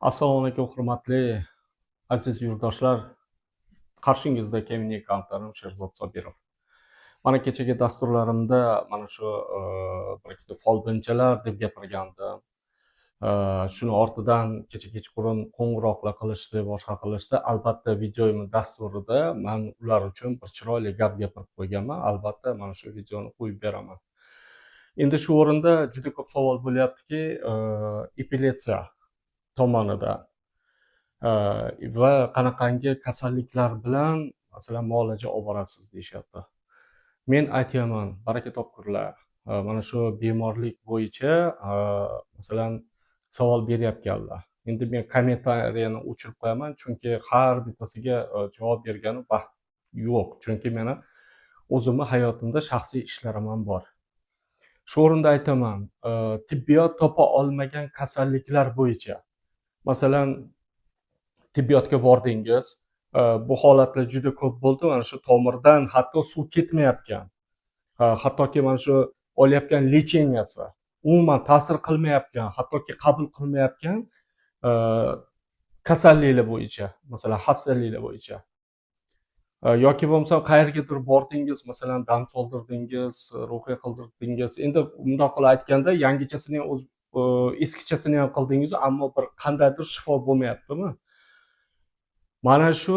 Assalomu alaykum, hurmatli aziz yurtdoshlar. Qarshingizda mening akkauntlarim Sherzod Sobirov. Mana kechagi dasturlarimda mana shu bir ikkita folbinchalar deb gapirgandim. Shuni ortidan kecha kechqurun qo'ng'iroqlar qilishdi, boshqa qilishdi. Albatta videoyimni dasturida men ular uchun bir chiroyli gap gapirib qo'yganman. Albatta mana shu videoni qo'yib beraman. Endi shu o'rinda juda ko'p savol bo'lyaptiki, epiletsiya tomonidan va qanaqangi kasalliklar bilan masalan muolaja olib borasiz deyishyapti. Men aytaman, baraka topkurlar. Mana shu bemorlik bo'yicha masalan savol beryapganlar. Endi men kommentariyani o'chirib qo'yaman, chunki har bittasiga javob bergani vaqt yo'q. Chunki meni o'zimni hayotimda shaxsiy ishlarim ham bor. Shu o'rinda aytaman, tibbiyot topa olmagan kasalliklar bo'yicha masalan tibbiyotga bordingiz, bu holatlar juda ko'p bo'ldi. Mana shu tomirdan hatto suv ketmayotgan, hattoki mana shu olayotgan lecheniyasi umuman ta'sir qilmayotgan, hattoki qabul qilmayotgan kasalliklar bo'yicha, masalan xastaliklar bo'yicha yoki bo'lmasa qayergadir bordingiz, masalan dam soldirdingiz, ruhiy qildirdingiz. Endi bundoq qilib aytganda yangichasini ham eskichasini ham qildingiz, ammo bir qandaydir shifo bo'lmayaptimi? Mana shu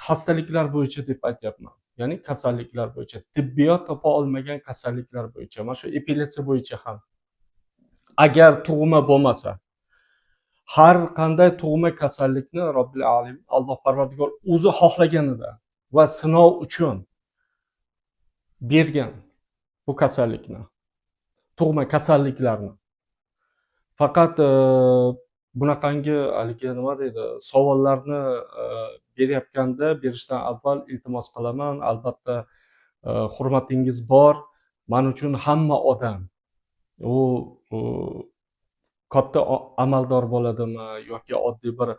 xastaliklar bo'yicha deb aytyapman. Ya'ni kasalliklar bo'yicha, tibbiyot topa olmagan kasalliklar bo'yicha, mana shu epiletsiya bo'yicha ham. Agar tug'ma bo'lmasa, har qanday tug'ma kasallikni Robbil alamin Alloh Parvardigor o'zi xohlaganida va sinov uchun bergan bu kasallikni, tug'ma kasalliklarni. Faqat bunaqangi haligi nima deydi, savollarni berayotganda berishdan avval iltimos qilaman, albatta hurmatingiz bor. Men uchun hamma odam u katta amaldor bo'ladimi yoki oddiy bir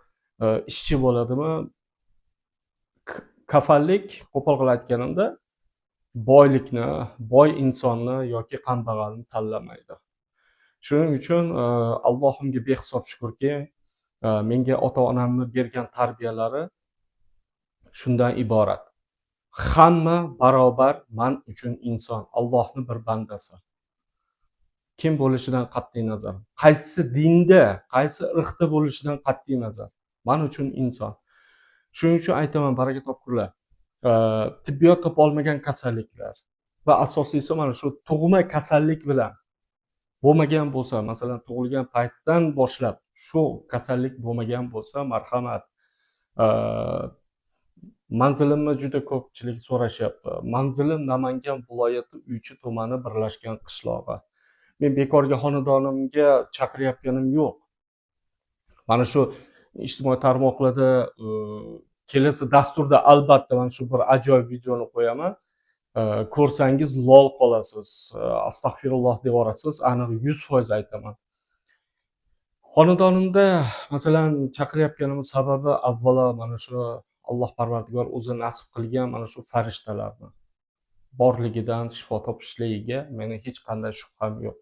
ishchi bo'ladimi, kafallik qo'pol qilib aytganimda boylikni, boy insonni yoki kambag'alni tanlamaydi. Shuning uchun Allohimga behisob shukrki, menga ota-onamni bergan tarbiyalari shundan iborat. Hamma barobar men uchun inson, Allohning bir bandasi. Kim bo'lishidan qat'iy nazar, qaysi dinda, qaysi irqda bo'lishidan qat'iy nazar, men uchun inson. Shuning uchun aytaman, baraka topkurlar. Tibbiyot topa olmagan kasalliklar va asosiysi mana shu tug'ma kasallik bilan bo'lmagan bo'lsa, masalan tug'ilgan paytdan boshlab shu kasallik bo'lmagan bo'lsa, marhamat. Manzilimni juda ko'pchilik so'rashyapti. Manzilim Namangan viloyati Uychi tumani birlashgan qishlog'i. Men bekorga xonadonimga chaqiryapganim yo'q. Mana shu ijtimoiy tarmoqlarda kelasi dasturda albatta mana shu bir ajoyib videoni qo'yaman. Ko'rsangiz lol qolasiz, astag'firulloh deb yuborasiz, aniq 100% aytaman. Xonadonimda masalan chaqiryapganim sababi avvalo mana shu Alloh Parvardigor o'zi nasib qilgan mana shu farishtalarni borligidan, shifo topishligiga meni hech qanday shubham yo'q.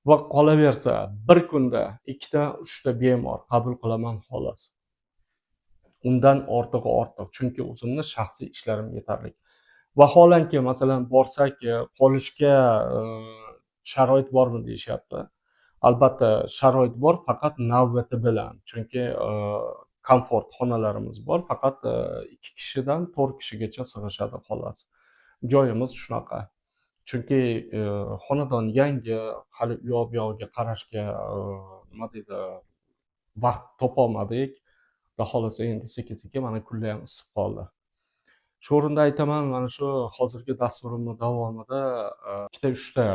Va qolaversa bir kunda 2 ta 3 ta bemor qabul qilaman xolos. Undan ortig'i ortiq, chunki o'zimni shaxsiy ishlarim yetarli. Vaholanki masalan borsak qolishga sharoit bormi deyishyapti. Albatta sharoit bor, faqat navbati bilan. Chunki komfort xonalarimiz bor, faqat 2 kishidan 4 kishigacha sig'ishadi xolos. Joyimiz shunaqa. Chunki xonadon yangi, hali u yoq bu yog'iga qarashga nima deydi, vaqt topolmadik. Xohlasa endi sekin-sekin mana kunlar ham isib qoldi. Shu o'rinda aytaman, mana shu hozirgi dasturimning davomida 2 ta 3 ta,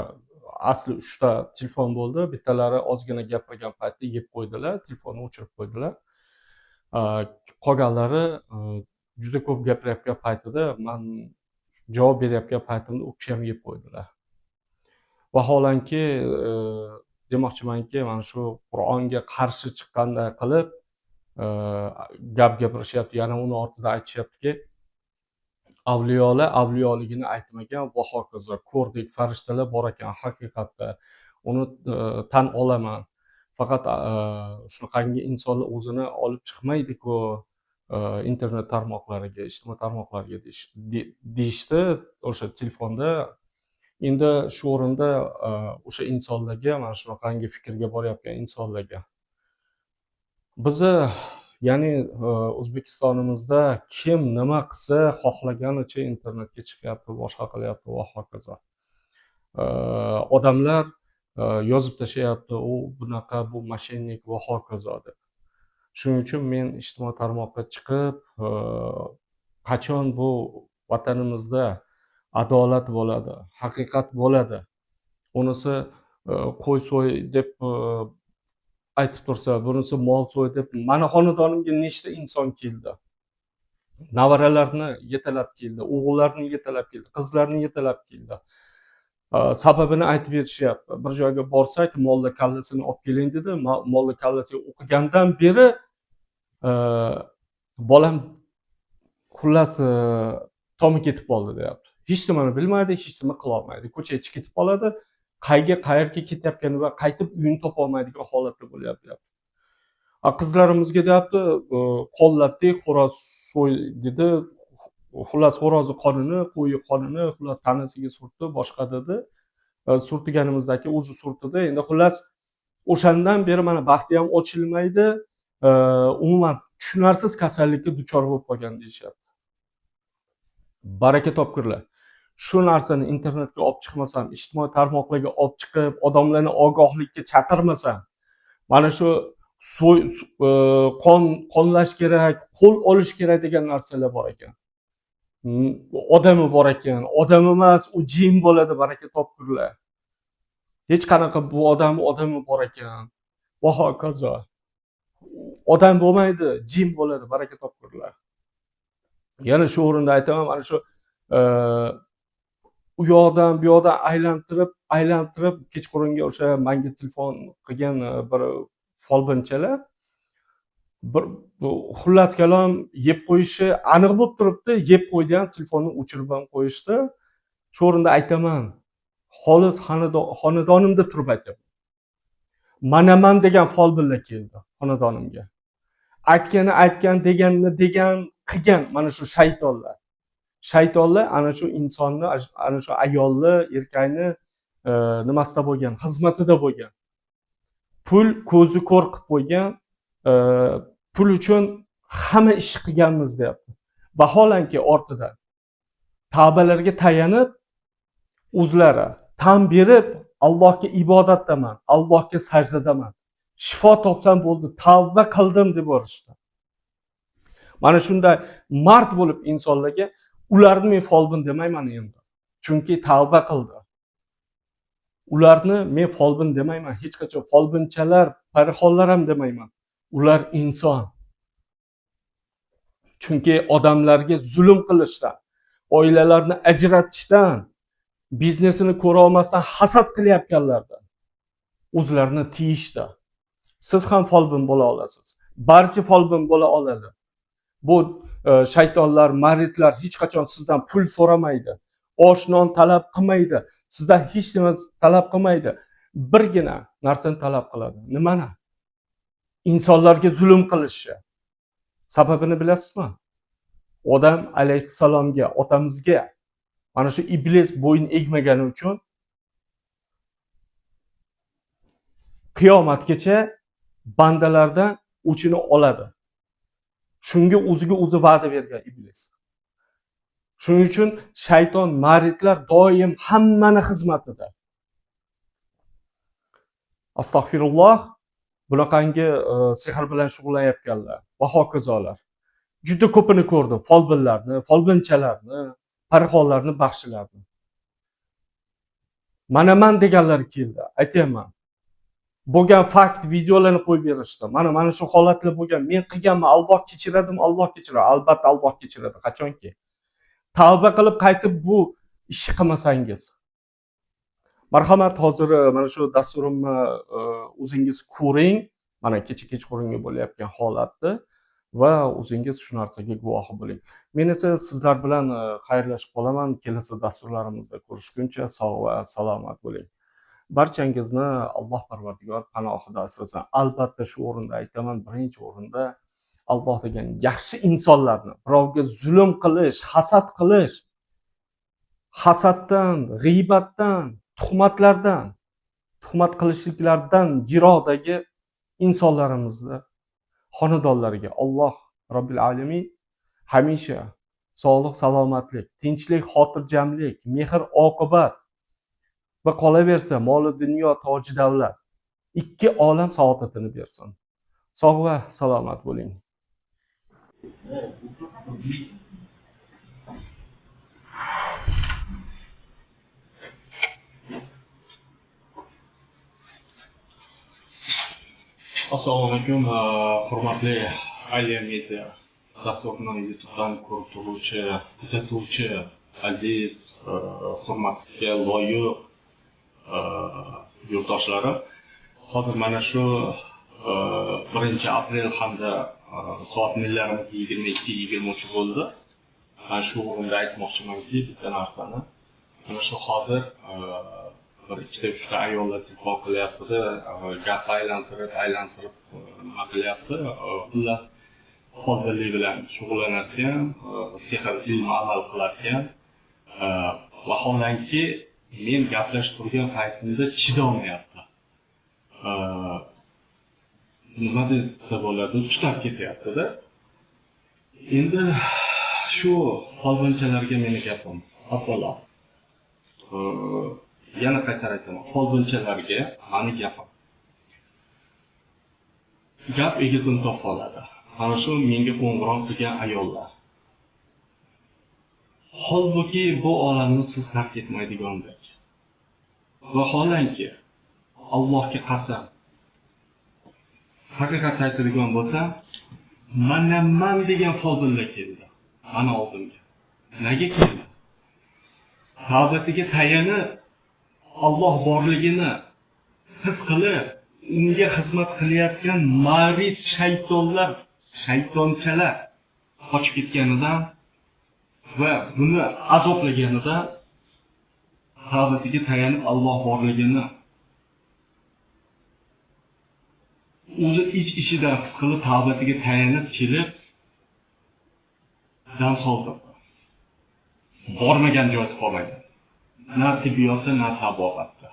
asli 3 ta telefon bo'ldi. Bittalari ozgina gapirgan paytda yeb qo'ydilar, telefonni o'chirib qo'ydilar. Qolganlari juda ko'p gapirayotgan paytida men javob berayotgan paytimda u kishi ham yeb qo'ydilar. Vaholanki demoqchimanki, mana shu Qur'onga qarshi chiqqanday qilib gap gapirishyapti. Yana uni ortida aytishyaptiki, avliyolar avliyoligini aytmagan va hokazo. Ko'rdik, farishtalar bor ekan, haqiqatda uni tan olaman. Faqat shunaqangi insonlar o'zini olib chiqmaydi-ku internet tarmoqlariga, ijtimoiy tarmoqlarga deyishdi o'sha telefonda. Endi shu o'rinda o'sha insonlarga, mana shunaqangi fikrga borayotgan insonlarga bizni, ya'ni O'zbekistonimizda kim nima qilsa xohlaganicha internetga chiqyapti, boshqa qilyapti va hokazo. Odamlar yozib tashlayapti, u bunaqa, bu moshennik va hokazo deb. Shuning uchun men ijtimoiy tarmoqqa chiqib, qachon bu vatanimizda adolat bo'ladi, haqiqat bo'ladi, unisi qo'y so'y deb aytib tursa, bunisi mol so'y deb. Mani xonadonimga nechta inson keldi, nevaralarni yetalab keldi, o'g'illarni yetalab keldi, qizlarni yetalab keldi. Sababini aytib berishyapti. Bir joyga borsak, molla kallasini olib keling dedi. Molla kallasiga o'qigandan beri bolam xullas tomi ketib qoldi deyapti. Hech nimani bilmaydi, hech nima qila olmaydi. Ko'chaga chiqib ketib qoladi. Qayerga ketayotgani va qaytib uyini topa olmaydigan holatda bo'lyapti deyapti. Qizlarimizga deyapti, qo'llatdik, xo'roz so'y dedi. Xullas xo'rozni qonini, qo'yi qonini xullas tanasiga surtdi, boshqa dedi. Surtganimizdagi o'zi surtdi. Endi xullas o'shandan beri mana baxti ham ochilmaydi. Umuman tushunarsiz kasallikka duchor bo'lib qolgan deyishyapti. Baraka topkurlar. Shu narsani internetga olib chiqmasam, ijtimoiy tarmoqlarga olib chiqib, odamlarni ogohlikka chaqirmasam, mana shu qonlash kerak, qo'l olish kerak degan narsalar bor ekan. Odami bor ekan, odam emas, u jin bo'ladi, baraka topkurlar. Hech qanaqa bu odami bor ekan. Va hokazo. Odam bo'lmaydi, jin bo'ladi, baraka topkurlar. Yana shu o'rinda aytaman, mana shu u yoqdan bu yoqdan aylantirib kechqurunga o'sha menga telefon qilgan bir folbinchalar bir xullas kalom yeb qo'yishi aniq bo'lib turibdi. Yeb qo'ygan telefonni o'chirib ham qo'yishdi. Shu o'rinda aytaman, xolis xonadonimda turib aytaman. Manaman degan folbinlar keldi xonadonimga. Aytgan, deganni qilgan mana shu shaytonlar. Shaytonlar ana shu insonni, ana shu ayolni, erkakni nimasida bo'lgan, xizmatida bo'lgan. Pul ko'zi ko'r qilib qo'ygan, pul uchun hamma ish qilganmiz deyapti. Vaholanki ortidan tavbalarga tayanib, o'zlari tan berib, Allohga ibodatdaman, Allohga sajdadaman, shifo topsam bo'ldi, tavba qildim deb borishdi. Mana shunday mard bo'lib insonlarga ularni men folbin demayman endi. Chunki tavba qildi. Ularni men folbin demayman, hech qachon folbinchalar, parixonlar ham demayman. Ular inson. Chunki odamlarga zulm qilishdan, oilalarni ajratishdan, biznesini ko'ra olmasdan hasad qilayotganlardan o'zlarini tiyishdi. Siz ham folbin bo'la olasiz. Barcha folbin bo'la oladi. Bu shaytonlar, maridlar hech qachon sizdan pul so'ramaydi. Osh non talab qilmaydi. Sizdan hech nima talab qilmaydi. Birgina narsani talab qiladi. Nimani? insonlarga zulm qilishi. Sababini bilasizmi? Odam alayhissalomga, otamizga mana shu iblis bo'yin egmagani uchun qiyomatgacha bandalardan o'chini oladi. Shunga o'ziga o'zi va'da bergan iblis. Shuning uchun shayton, maridlar doim hammani xizmatida. Astagfirulloh, bunaqangi sehr bilan shug'ullanayotganlar va hokazolar. Juda ko'pini ko'rdim. Folbinlarni, folbinchalarni, parixonlarni, baxshilarni. Mana man deganlar keldi. Aytaman. Bo'lgan fakt videolarni qo'yib berishdi. Mana shu holatlar bo'lgan. Men qilganman, Alloh kechiradim, Alloh kechiradi. Albatta Alloh kechiradi. Qachonki tavba qilib qaytib bu ishni qilmasangiz. Marhamat, hozir mana shu dasturimni o'zingiz ko'ring. Mana kechqurunga bo'layotgan holatni va o'zingiz shu narsaga guvohi bo'ling. Men esa sizlar bilan xayrlashib qolaman. Kelasi dasturlarimizda ko'rishguncha sog' va salomat bo'ling. Barchangizni Alloh Parvardigor panohida asrasin. Albatta shu o'rinda aytaman, birinchi o'rinda Alloh degan yaxshi insonlarni, birovga zulm qilish, hasad qilish, hasaddan, g'iybatdan, tuhmatlardan, tuhmat qilishliklardan yiroqdagi insonlarimizni xonadonlariga Alloh Robbil alamin hamisha sog'lik, salomatlik, tinchlik, xotirjamlik, mehr, oqibat va qolaversa moli dunyo, toji davlat, ikki olam saodatini bersin. Sog' va salomat bo'ling. Assalomu alaykum, hurmatli Aliya Media dasturini YouTubedan ko'rib turuvchi, kuzatuvchi aziz, hurmatga loyiq yurtdoshlarim. Hozir mana shu 1 aprel hamda soat millarimiz 22:23 bo'ldi. Mana shu o'rinda aytmoqchimanki, bitta narsani. Mana shu hozir bir ikkita uchta ayollar telefon qilyapti, gap aylantirib nima qilyapti. Xullas, hozirlik bilan shug'ullanadigan, sehr ilmi amal qiladigan, vaholanki men gaplashib turgan paytimda chidolmayapti. Nima desa bo'ladi, tutab ketyapti-da. Endi shu folbinchalarga meni gapim. Avvalo, yana qaytar aytaman, folbinchalarga meni gapim. Gap egizini topoladi. Mana shu menga qo'ng'iroq qilgan ayollar. Holbuki bu olamni siz tark etmaydigandek. Vaholanki Allohga qasam, haqiqat aytadigan bo'lsam, man degan folbinlar keldi. Mana oldimga. Nega keldi? Tavbasiga tayanib, Alloh borligini his qilib, unga xizmat qilayotgan marid shaytonlar, shaytonchalar qochib ketganidan va buni azoblaganidan tavbasiga tayanib Alloh borligini o'zi ichidan his qilib tavbasiga tayanib kelib dam soldi. Bormagan joyi qolmagan. Na tibbiyotda, na tabobatda.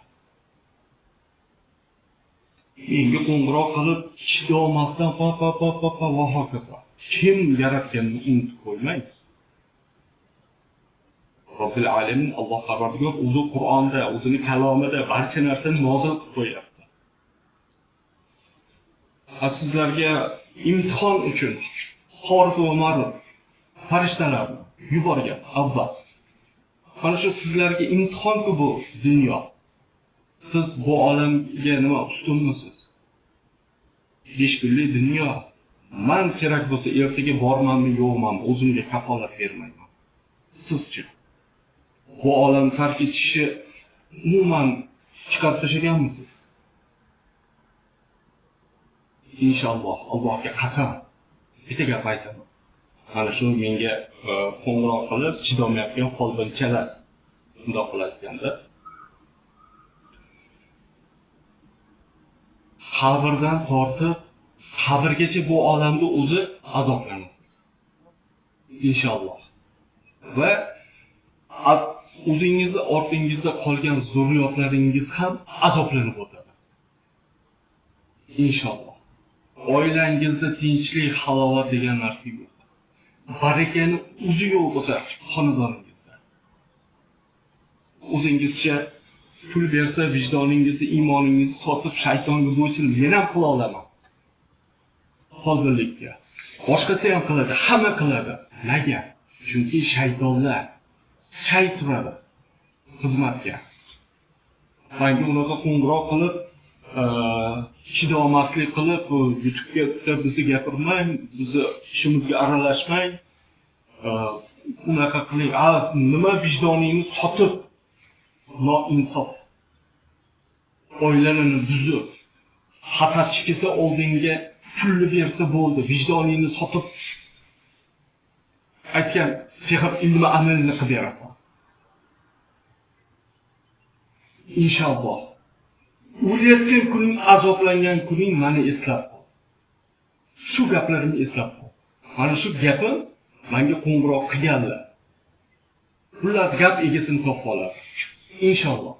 Menga qo'ng'iroq qilib, chidamasdan va hokazo. Kim yaratganini unutib qo'ymaydi. Robbil alamin Alloh Parvardigor o'zi Qur'onda, o'zining kalomida barcha narsani nozil qilib qo'yapti. Sizlarga imtihon uchun Xoris va Maruf farishtalarni yuborgan avval. Mana shu sizlarga imtihon-ku bu dunyo. Siz bu olamga nima ustunmisiz? 5 kunlik dunyo. Men kerak bo'lsa ertaga bormanmi, yo'qmanmi, o'zimga kafolat bermayman. Sizchi? Bu olam tark etishni umuman chiqarib tashlaganmisiz? Inshaalloh, Allohga qasam. Bitta gap aytaman. Mana shu menga qo'ng'iroq qilib chidolmayotgan folbinchalar bundoq qiladigan-da. Qabrdan tortib qabrgacha bu olamda o'zi azoblanadi. Inshaalloh. Va o'zingizni ortingizda qolgan zurriyotlaringiz ham azoblanib o'tadi. Inshaalloh. Oilangizda tinchlik, halovat degan narsa yo'q. Barakani o'zi yo'q bo'lsa xonadoningizda. O'zingizcha pul bersa vijdoningizni, iymoningizni sotib shaytonga bo'ysunib, men ham qila olaman. Hozirlikka. Boshqasi ham qiladi, hamma qiladi. Nega? Chunki shaytonlar shay turadi xizmatga. Sanki unaqa qo'ng'iroq qilib, chidomaslik qilib, YouTube'ga bizni gapirmang, bizni ishimizga aralashmang, unaqa qiling, nima vijdoningni sotib, noinsof oilalarni buzib, xatarchi kelsa oldinga pulni bersa bo'ldi, vijdoningni sotib aytgan sehr ilmi amalni qilib berasan. Inshaalloh O'layotgan kuning, azoblangan kuning meni eslab qol. Shu gaplarimni eslab qol. Mana shu gapim menga qo'ng'iroq qilganlar. Xullas gap egasini topib olar. Inshaalloh.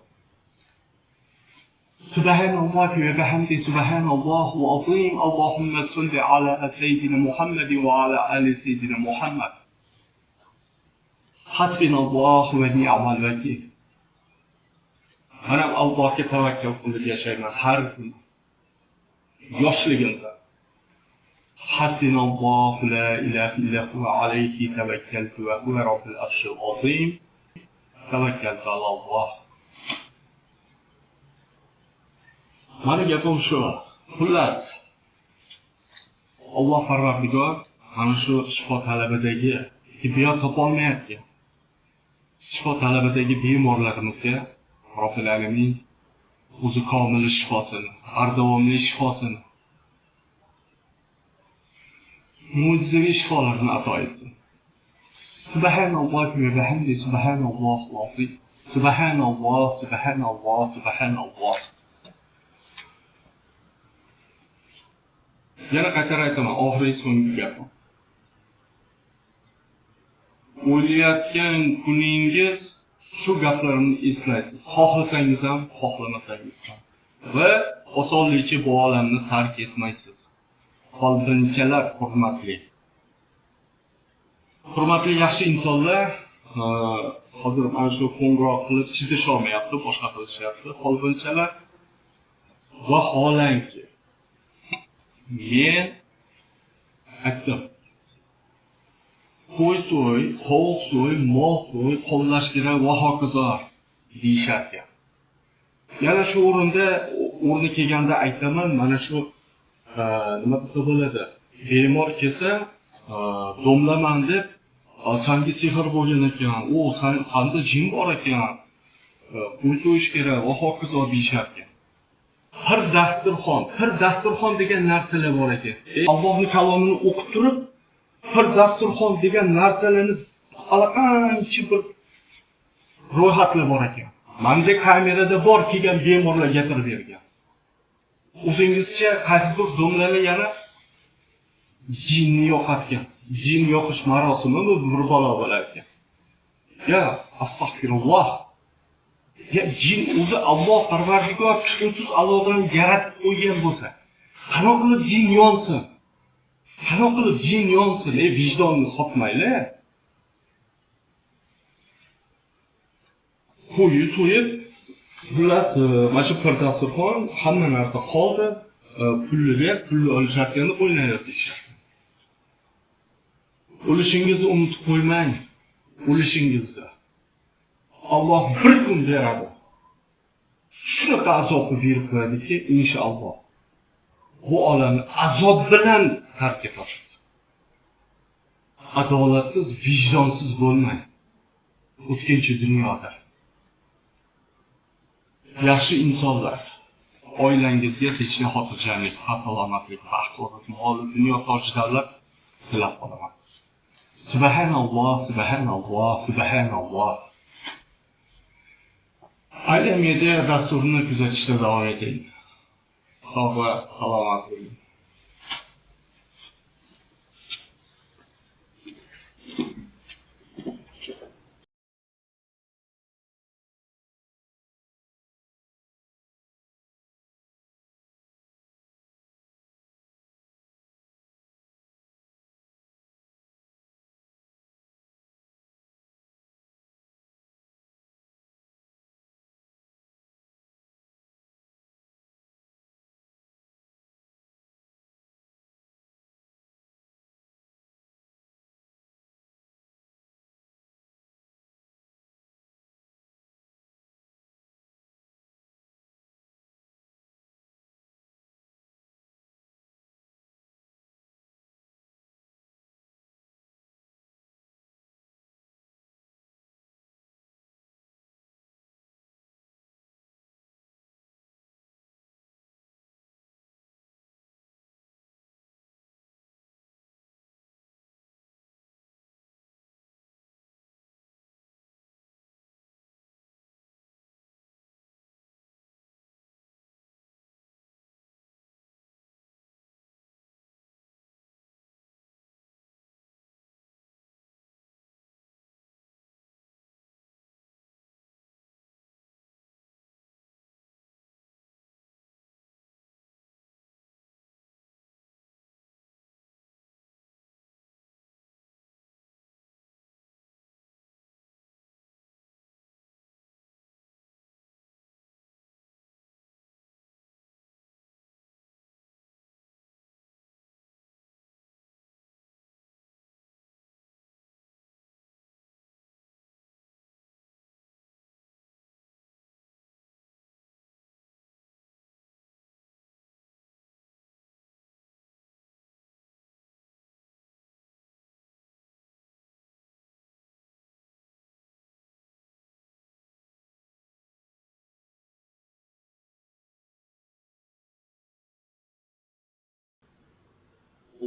Subhanallohi va bihamdi subhanallohi va azim. Allohumma salli ala sayyidina Muhammad va ala ali sayyidina Muhammad. Hasbinallohu va ni'mal vakil. Mana Allohga tavakkal qilib yashayman har kun. Yoshligimda. Hasbinallohu la ilaha illa huva alayhi tavakkaltu va huva robbul arshil azim. Tavakkaltu ala Alloh. Mana gapim shu. Xullas Alloh Parvardigor mana shu shifo talabidagi tibbiyot topolmayapti. Shifo talabidagi bemorlarimizga Robbil alamin o'zi komil shifosini, har davomli shifosini, mo'jizaviy shifolarni ato etsin. Subhanallohi va bihamdi subhanallohi azim. Subhanalloh, subhanalloh, subhanalloh. Yana qaytarib aytaman, oxirgi so'nggi gapim. O'layotgan kuningiz shu gaplarimni eslaysiz. Xohlasangiz ham, xohlamasangiz ham. Va osonlikcha bu olamni tark etmaysiz. Qolbinchalar hurmatli. Hurmatli yaxshi insonlar, hozir mana shu qo'ng'iroq qilib chidasholmayapti, boshqa qilishyapti. Qolbinchalar vaholanki men aytdim. Qo'y so'y, tovuq so'y, mol so'y, qo'llash kerak va hokazo deyisharkan. Yana shu o'rni kelganda aytaman, mana shu nima desa bo'ladi? Bemor kelsa, domlaman deb, sanga sehr bo'lgan ekan, sanda jin bor ekan, qo'y so'yish kerak va hokazo deyisharkan. Bir dasturxon degan narsalar bor ekan. Allohning kalomini o'qib turib, bir dasturxon degan narsalarni allaqancha bir ro'yxatlar bor ekan. Menda kamerada bor kelgan bemorlar gapirib bergan. O'zingizcha qaysidir domlalar yana jinni yo'qotgan. Jin yo'qish marosimi bu bir balo bo'lar ekan. Ya, astagfirulloh. Ya jin o'zi Alloh Parvardigor tushunsiz Allohdan yaratib qo'ygan bo'lsa, qanaqa qilib jin yonsin? Qanaqa qilib jin yonsin? Vijdonni sotmayli. Qo'yi to'yib, xullas mana shu bir dasturxon hamma narsa qoldi. Pulni ber, pulni olishayotganda o'ynayapti. O'lishingizni unutib qo'ymang. O'lishingizni Alloh bir kun beradi. Shunaqa azobni berib qo'yadiki, inshaalloh bu olamni azob bilan tark etasiz. Adolatsiz, vijdonsiz bo'lmang. O'tkinchi dunyoda. Yaxshi insonlar, oilangizga tinchlik, xotirjamlik, salomatlik, baxt, mol, dunyo toji davlat tilab qolaman. Subhanalloh, subhanalloh, subhanalloh. Ayni media dasturini kuzatishda davom eting. Sog' va salomat bo'ling.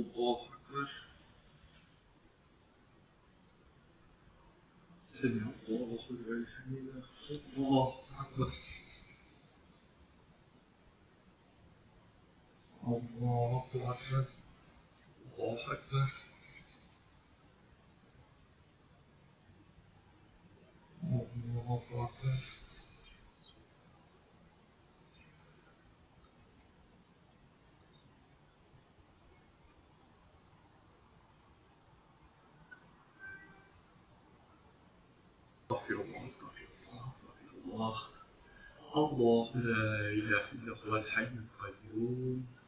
الله أكبر. سمع الله لمن حمده. الله أكبر. الله أكبر. الله أكبر. الله أكبر. أستغفر الله أستغفر الله أستغفر الله. الله لا إله إلا هو الحي القيوم.